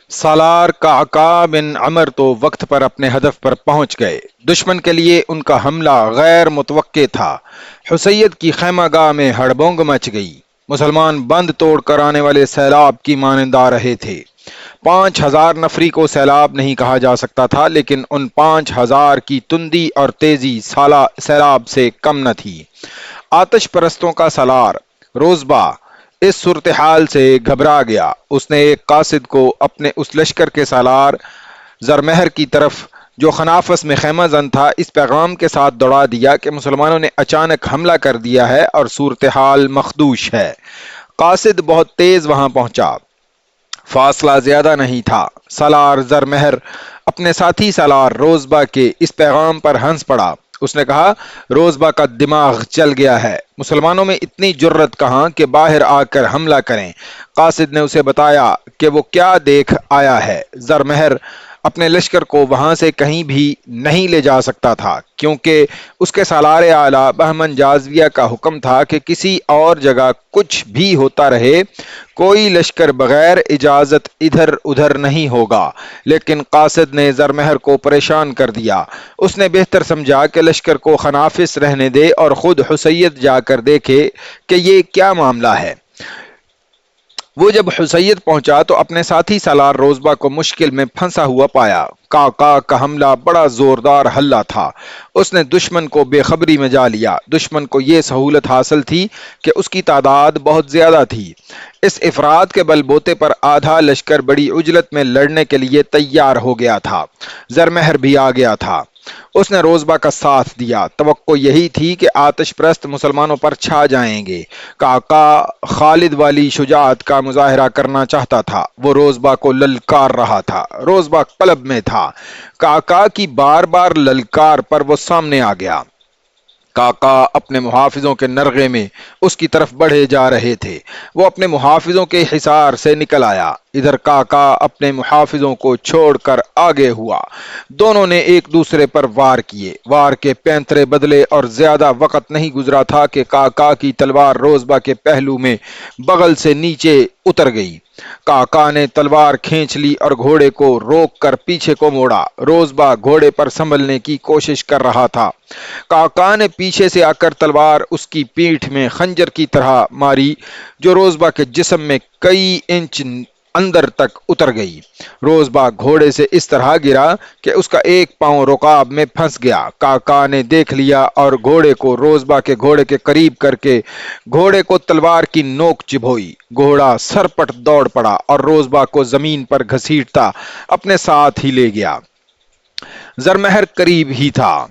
سالار قعقاع بن عمر تو وقت پر اپنے ہدف پر پہنچ گئے۔ دشمن کے لیے ان کا حملہ غیر متوقع تھا۔ حسید کی خیمہ گاہ میں ہڑبونگ مچ گئی۔ مسلمان بند توڑ کر آنے والے سیلاب کی مانند آ رہے تھے۔ 5,000 نفری کو سیلاب نہیں کہا جا سکتا تھا، لیکن ان 5,000 کی تندی اور تیزی سیلاب سے کم نہ تھی۔ آتش پرستوں کا سالار روزبا اس صورتحال سے گھبرا گیا۔ اس نے ایک قاصد کو اپنے اس لشکر کے سالار زرمہر کی طرف جو خنافس میں خیمہ زن تھا اس پیغام کے ساتھ دوڑا دیا کہ مسلمانوں نے اچانک حملہ کر دیا ہے اور صورتحال مخدوش ہے۔ قاصد بہت تیز وہاں پہنچا۔ فاصلہ زیادہ نہیں تھا۔ سالار زرمہر اپنے ساتھی سالار روزبا کے اس پیغام پر ہنس پڑا۔ اس نے کہا، روزبا کا دماغ چل گیا ہے۔ مسلمانوں میں اتنی جرت کہاں کہ باہر آ کر حملہ کریں۔ قاصد نے اسے بتایا کہ وہ کیا دیکھ آیا ہے۔ زرمہر اپنے لشکر کو وہاں سے کہیں بھی نہیں لے جا سکتا تھا، کیونکہ اس کے سالار اعلیٰ بہمن جازویہ کا حکم تھا کہ کسی اور جگہ کچھ بھی ہوتا رہے، کوئی لشکر بغیر اجازت ادھر ادھر نہیں ہوگا۔ لیکن قاصد نے زرمہر کو پریشان کر دیا۔ اس نے بہتر سمجھا کہ لشکر کو خنافس رہنے دے اور خود حسید جا کر دیکھے کہ یہ کیا معاملہ ہے۔ وہ جب حسید پہنچا تو اپنے ساتھی سالار روزبا کو مشکل میں پھنسا ہوا پایا۔ قعقاع کا حملہ بڑا زوردار حملہ تھا۔ اس نے دشمن کو بے خبری میں جا لیا۔ دشمن کو یہ سہولت حاصل تھی کہ اس کی تعداد بہت زیادہ تھی۔ اس افراد کے بل بوتے پر آدھا لشکر بڑی عجلت میں لڑنے کے لیے تیار ہو گیا تھا۔ زرمہر بھی آ گیا تھا۔ اس نے روزبا کا ساتھ دیا۔ توقع یہی تھی کہ آتش پرست مسلمانوں پر چھا جائیں گے۔ قعقاع خالد والی شجاعت کا مظاہرہ کرنا چاہتا تھا۔ وہ روزبا کو للکار رہا تھا۔ روزبا قلب میں تھا۔ قعقاع کی بار بار للکار پر وہ سامنے آ گیا۔ قعقاع اپنے محافظوں کے نرغے میں اس کی طرف بڑھے جا رہے تھے۔ وہ اپنے محافظوں کے حصار سے نکل آیا۔ ادھر قعقاع اپنے محافظوں کو چھوڑ کر آگے ہوا۔ دونوں نے ایک دوسرے پر وار کیے۔ وار کے پینترے بدلے اور زیادہ وقت نہیں گزرا تھا کہ قعقاع کی تلوار روزبا کے پہلو میں بغل سے نیچے اتر گئی۔ قعقاع نے تلوار کھینچ لی اور گھوڑے کو روک کر پیچھے کو موڑا۔ روزبا گھوڑے پر سنبھلنے کی کوشش کر رہا تھا۔ قعقاع نے پیچھے سے آ کر تلوار اس کی پیٹھ میں خنجر کی طرح ماری، جو روزبا کے جسم میں کئی انچ اندر تک اتر گئی۔ روزبا گھوڑے سے اس طرح گرا کہ اس کا ایک پاؤں رکاب میں پھنس گیا۔ قعقاع نے دیکھ لیا اور گھوڑے کو روزبا کے گھوڑے کے قریب کر کے گھوڑے کو تلوار کی نوک چبھوئی۔ گھوڑا سرپٹ دوڑ پڑا اور روزبا کو زمین پر گھسیٹتا اپنے ساتھ ہی لے گیا۔ زرمہر قریب ہی تھا۔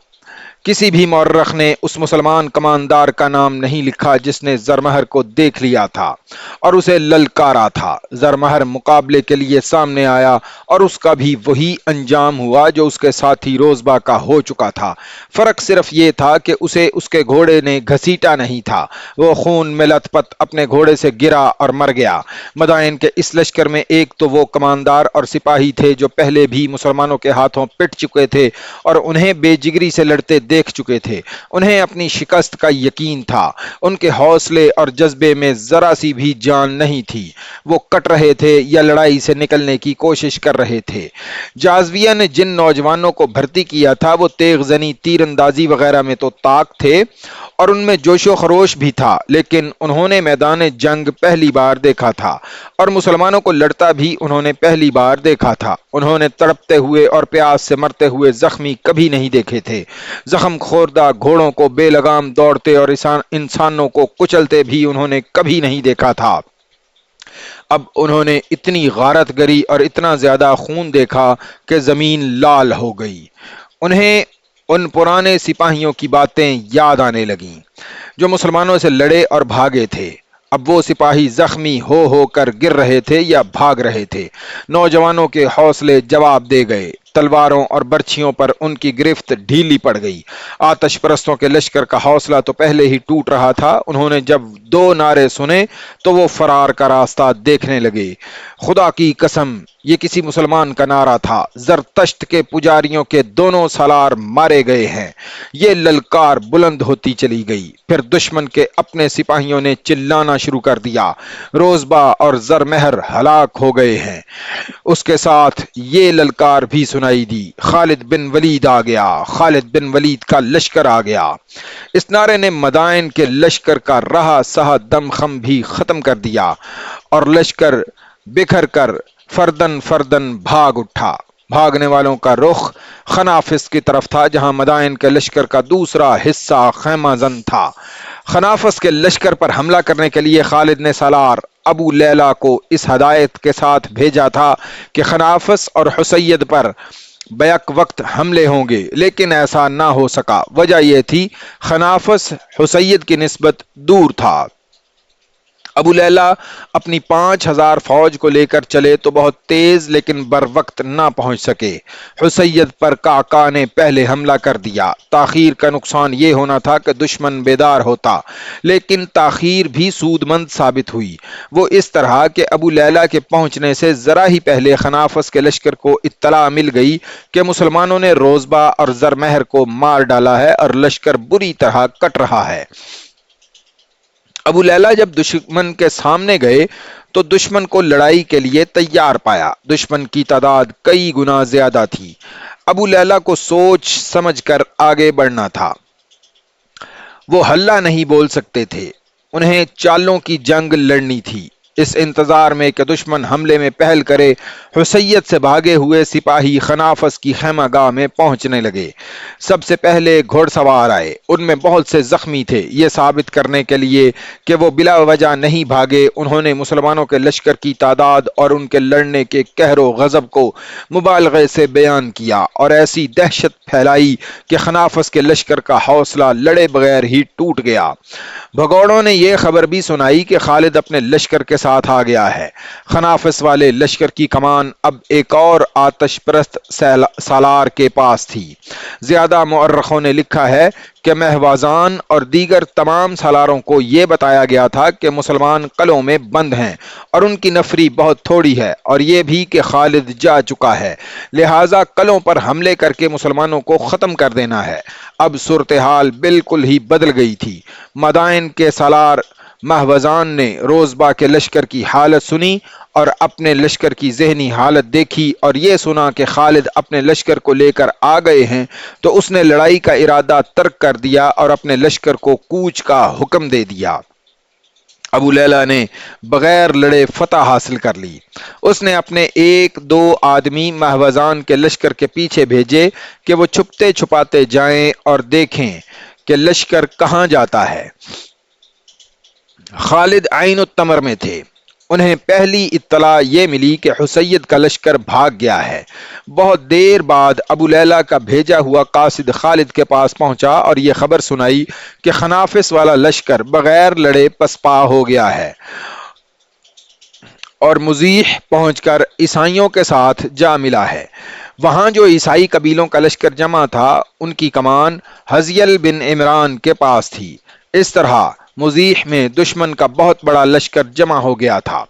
کسی بھی مورخ نے اس مسلمان کماندار کا نام نہیں لکھا جس نے زرمہر کو دیکھ لیا تھا اور اسے للکارا تھا۔ زرمہر مقابلے کے لیے سامنے آیا اور اس کا بھی وہی انجام ہوا جو اس کے ساتھی روزبا کا ہو چکا تھا۔ فرق صرف یہ تھا کہ اسے اس کے گھوڑے نے گھسیٹا نہیں تھا۔ وہ خون میں لت پت اپنے گھوڑے سے گرا اور مر گیا۔ مدائن کے اس لشکر میں ایک تو وہ کماندار اور سپاہی تھے جو پہلے بھی مسلمانوں کے ہاتھوں پٹ چکے تھے اور انہیں بے جگری سے لڑتے دیکھ چکے تھے۔ انہیں اپنی شکست کا یقین تھا۔ ان کے حوصلے اور جذبے میں ذرا سی بھی جان نہیں تھی۔ وہ کٹ رہے تھے یا لڑائی سے نکلنے کی کوشش کر رہے تھے۔ جازویہ نے جن نوجوانوں کو بھرتی کیا تھا وہ تیغ زنی، تیر اندازی وغیرہ میں تو طاق تھے اور ان میں جوش و خروش بھی تھا، لیکن انہوں نے میدان جنگ پہلی بار دیکھا تھا اور مسلمانوں کو لڑتا بھی انہوں نے پہلی بار دیکھا تھا۔ انہوں نے تڑپتے ہوئے اور پیاس سے مرتے ہوئے زخمی کبھی نہیں دیکھے تھے۔ زخم خوردہ گھوڑوں کو بے لگام دوڑتے اور انسانوں کو کچلتے بھی انہوں نے کبھی نہیں دیکھا تھا۔ اب انہوں نے اتنی غارت گری اور اتنا زیادہ خون دیکھا کہ زمین لال ہو گئی۔ انہیں ان پرانے سپاہیوں کی باتیں یاد آنے لگیں جو مسلمانوں سے لڑے اور بھاگے تھے۔ اب وہ سپاہی زخمی ہو کر گر رہے تھے یا بھاگ رہے تھے۔ نوجوانوں کے حوصلے جواب دے گئے۔ تلواروں اور برچھیوں پر ان کی گرفت ڈھیلی پڑ گئی۔ آتش پرستوں کے لشکر کا حوصلہ تو پہلے ہی ٹوٹ رہا تھا۔ انہوں نے جب دو نعرے سنے تو وہ فرار کا راستہ دیکھنے لگے۔ خدا کی قسم، یہ کسی مسلمان کا نعرہ تھا۔ زرتشت کے پجاریوں کے دونوں سالار مارے گئے ہیں۔ یہ للکار بلند ہوتی چلی گئی۔ پھر دشمن کے اپنے سپاہیوں نے چلانا شروع کر دیا، روزبا اور زرمہر ہلاک ہو گئے ہیں۔ اس کے ساتھ یہ للکار بھی سنائی دی، خالد بن ولید آ گیا، خالد بن ولید کا لشکر آ گیا۔ اس نعرے نے مدائن کے لشکر کا رہا سہا دم خم بھی ختم کر دیا اور لشکر بکھر کر فردن فردن بھاگ اٹھا۔ بھاگنے والوں کا رخ خنافس کی طرف تھا، جہاں مدائن کے لشکر کا دوسرا حصہ خیمہ زن تھا۔ خنافس کے لشکر پر حملہ کرنے کے لیے خالد نے سالار ابو لیلہ کو اس ہدایت کے ساتھ بھیجا تھا کہ خنافس اور حسید پر بیک وقت حملے ہوں گے، لیکن ایسا نہ ہو سکا۔ وجہ یہ تھی خنافس حسید کی نسبت دور تھا۔ ابو لیلہ اپنی 5000 فوج کو لے کر چلے تو بہت تیز لیکن بر وقت نہ پہنچ سکے۔ حسید پر کاکا نے پہلے حملہ کر دیا۔ تاخیر کا نقصان یہ ہونا تھا کہ دشمن بیدار ہوتا، لیکن تاخیر بھی سود مند ثابت ہوئی۔ وہ اس طرح کہ ابو لیلہ کے پہنچنے سے ذرا ہی پہلے خنافس کے لشکر کو اطلاع مل گئی کہ مسلمانوں نے روزبہ اور زرمہر کو مار ڈالا ہے اور لشکر بری طرح کٹ رہا ہے۔ ابو لیلہ جب دشمن کے سامنے گئے تو دشمن کو لڑائی کے لیے تیار پایا۔ دشمن کی تعداد کئی گنا زیادہ تھی۔ ابو لیلہ کو سوچ سمجھ کر آگے بڑھنا تھا۔ وہ ہلہ نہیں بول سکتے تھے، انہیں چالوں کی جنگ لڑنی تھی۔ اس انتظار میں کہ دشمن حملے میں پہل کرے، حسید سے بھاگے ہوئے سپاہی خنافس کی خیمہ گاہ میں پہنچنے لگے۔ سب سے پہلے گھوڑ سوار آئے، ان میں بہت سے زخمی تھے۔ یہ ثابت کرنے کے لیے کہ وہ بلا وجہ نہیں بھاگے، انہوں نے مسلمانوں کے لشکر کی تعداد اور ان کے لڑنے کے قہر و غضب کو مبالغے سے بیان کیا اور ایسی دہشت پھیلائی کہ خنافس کے لشکر کا حوصلہ لڑے بغیر ہی ٹوٹ گیا۔ بھگوڑوں نے یہ خبر بھی سنائی کہ خالد اپنے لشکر کے ساتھ آ گیا ہے۔ خنافس والے لشکر کی کمان اب ایک اور آتش پرست سالار کے پاس تھی۔ زیادہ مورخوں نے لکھا ہے کہ مہوازان اور دیگر تمام سالاروں کو یہ بتایا گیا تھا کہ مسلمان قلعوں میں بند ہیں اور ان کی نفری بہت تھوڑی ہے، اور یہ بھی کہ خالد جا چکا ہے، لہٰذا قلعوں پر حملے کر کے مسلمانوں کو ختم کر دینا ہے۔ اب صورتحال بالکل ہی بدل گئی تھی۔ مدائن کے سالار مہوزان نے روزبہ کے لشکر کی حالت سنی اور اپنے لشکر کی ذہنی حالت دیکھی اور یہ سنا کہ خالد اپنے لشکر کو لے کر آ گئے ہیں، تو اس نے لڑائی کا ارادہ ترک کر دیا اور اپنے لشکر کو کوچ کا حکم دے دیا۔ ابو لیلہ نے بغیر لڑے فتح حاصل کر لی۔ اس نے اپنے 1-2 آدمی مہوزان کے لشکر کے پیچھے بھیجے کہ وہ چھپتے چھپاتے جائیں اور دیکھیں کہ لشکر کہاں جاتا ہے۔ خالد عین التمر میں تھے۔ انہیں پہلی اطلاع یہ ملی کہ حسید کا لشکر بھاگ گیا ہے۔ بہت دیر بعد ابو لیلہ کا بھیجا ہوا قاصد خالد کے پاس پہنچا اور یہ خبر سنائی کہ خنافس والا لشکر بغیر لڑے پسپا ہو گیا ہے اور مزیح پہنچ کر عیسائیوں کے ساتھ جا ملا ہے۔ وہاں جو عیسائی قبیلوں کا لشکر جمع تھا، ان کی کمان حزیل بن عمران کے پاس تھی۔ اس طرح مزیح میں دشمن کا بہت بڑا لشکر جمع ہو گیا تھا۔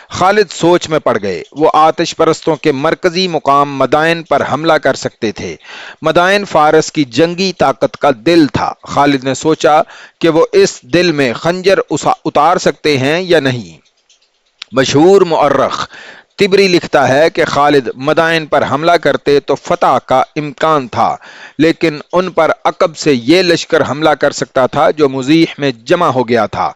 خالد سوچ میں پڑ گئے۔ وہ آتش پرستوں کے مرکزی مقام مدائن پر حملہ کر سکتے تھے۔ مدائن فارس کی جنگی طاقت کا دل تھا۔ خالد نے سوچا کہ وہ اس دل میں خنجر اتار سکتے ہیں یا نہیں۔ مشہور مورخ طبری لکھتا ہے کہ خالد مدائن پر حملہ کرتے تو فتح کا امکان تھا، لیکن ان پر عقب سے یہ لشکر حملہ کر سکتا تھا جو مزیح میں جمع ہو گیا تھا۔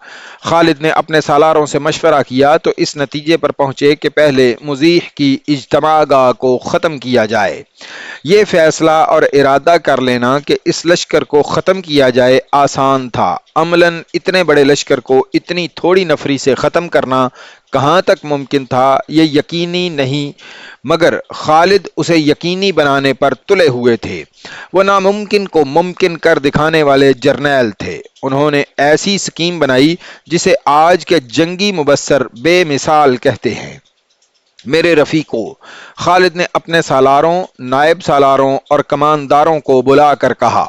خالد نے اپنے سالاروں سے مشورہ کیا تو اس نتیجے پر پہنچے کہ پہلے مزیح کی اجتماع گاہ کو ختم کیا جائے۔ یہ فیصلہ اور ارادہ کر لینا کہ اس لشکر کو ختم کیا جائے آسان تھا۔ عملاً اتنے بڑے لشکر کو اتنی تھوڑی نفری سے ختم کرنا کہاں تک ممکن تھا یہ یقینی نہیں، مگر خالد اسے یقینی بنانے پر تلے ہوئے تھے۔ وہ ناممکن کو ممکن کر دکھانے والے جرنیل تھے۔ انہوں نے ایسی سکیم بنائی جسے آج کے جنگی مبصر بے مثال کہتے ہیں۔ میرے رفیقو، خالد نے اپنے سالاروں، نائب سالاروں اور کمانداروں کو بلا کر کہا،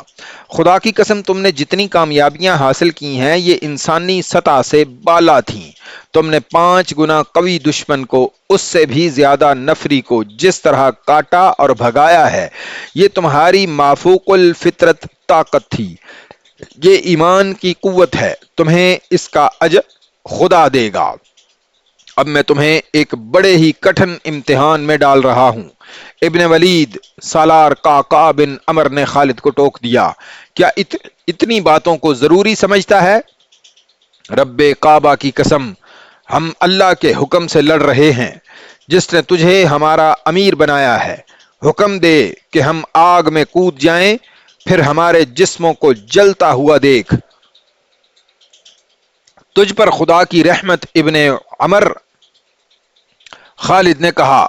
خدا کی قسم تم نے جتنی کامیابیاں حاصل کی ہیں یہ انسانی سطح سے بالا تھیں۔ تم نے 5 گنا قوی دشمن کو، اس سے بھی زیادہ نفری کو جس طرح کاٹا اور بھگایا ہے، یہ تمہاری مافوق الفطرت طاقت تھی۔ یہ ایمان کی قوت ہے، تمہیں اس کا اجر خدا دے گا۔ اب میں تمہیں ایک بڑے ہی کٹھن امتحان میں ڈال رہا ہوں۔ ابن ولید سالار قعقاع بن عمر نے خالد کو ٹوک دیا، کیا اتنی باتوں کو ضروری سمجھتا ہے؟ رب کعبہ کی قسم، ہم اللہ کے حکم سے لڑ رہے ہیں جس نے تجھے ہمارا امیر بنایا ہے۔ حکم دے کہ ہم آگ میں کود جائیں، پھر ہمارے جسموں کو جلتا ہوا دیکھ۔ تجھ پر خدا کی رحمت ابن عمر، خالد نے کہا،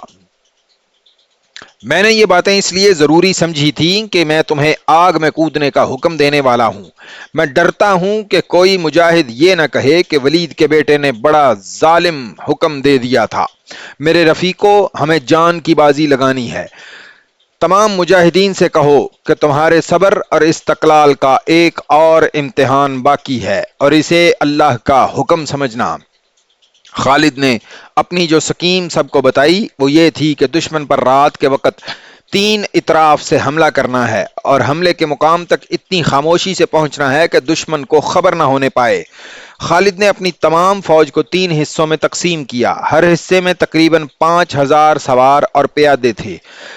میں نے یہ باتیں اس لیے ضروری سمجھی تھیں کہ میں تمہیں آگ میں کودنے کا حکم دینے والا ہوں۔ میں ڈرتا ہوں کہ کوئی مجاہد یہ نہ کہے کہ ولید کے بیٹے نے بڑا ظالم حکم دے دیا تھا۔ میرے رفیقو، ہمیں جان کی بازی لگانی ہے۔ تمام مجاہدین سے کہو کہ تمہارے صبر اور استقلال کا ایک اور امتحان باقی ہے، اور اسے اللہ کا حکم سمجھنا۔ خالد نے اپنی جو سکیم سب کو بتائی وہ یہ تھی کہ دشمن پر رات کے وقت 3 اطراف سے حملہ کرنا ہے اور حملے کے مقام تک اتنی خاموشی سے پہنچنا ہے کہ دشمن کو خبر نہ ہونے پائے۔ خالد نے اپنی تمام فوج کو 3 حصوں میں تقسیم کیا، ہر حصے میں تقریباً 5000 سوار اور پیادے تھے۔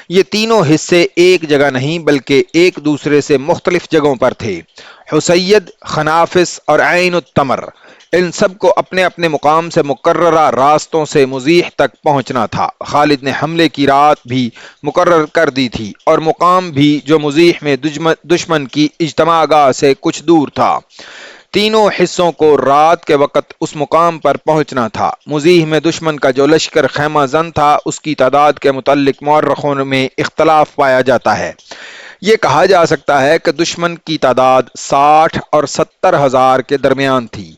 یہ تینوں حصے ایک جگہ نہیں بلکہ ایک دوسرے سے مختلف جگہوں پر تھے، حسید، خنافس اور عین التمر۔ ان سب کو اپنے اپنے مقام سے مقررہ راستوں سے مزیح تک پہنچنا تھا۔ خالد نے حملے کی رات بھی مقرر کر دی تھی اور مقام بھی جو مزیح میں دشمن کی اجتماع گاہ سے کچھ دور تھا۔ تینوں حصوں کو رات کے وقت اس مقام پر پہنچنا تھا۔ مزیح میں دشمن کا جو لشکر خیمہ زن تھا اس کی تعداد کے متعلق مورخوں میں اختلاف پایا جاتا ہے۔ یہ کہا جا سکتا ہے کہ دشمن کی تعداد 60 اور 70 ہزار کے درمیان تھی۔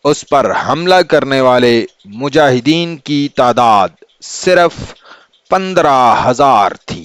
اس پر حملہ کرنے والے مجاہدین کی تعداد صرف 15,000 تھی۔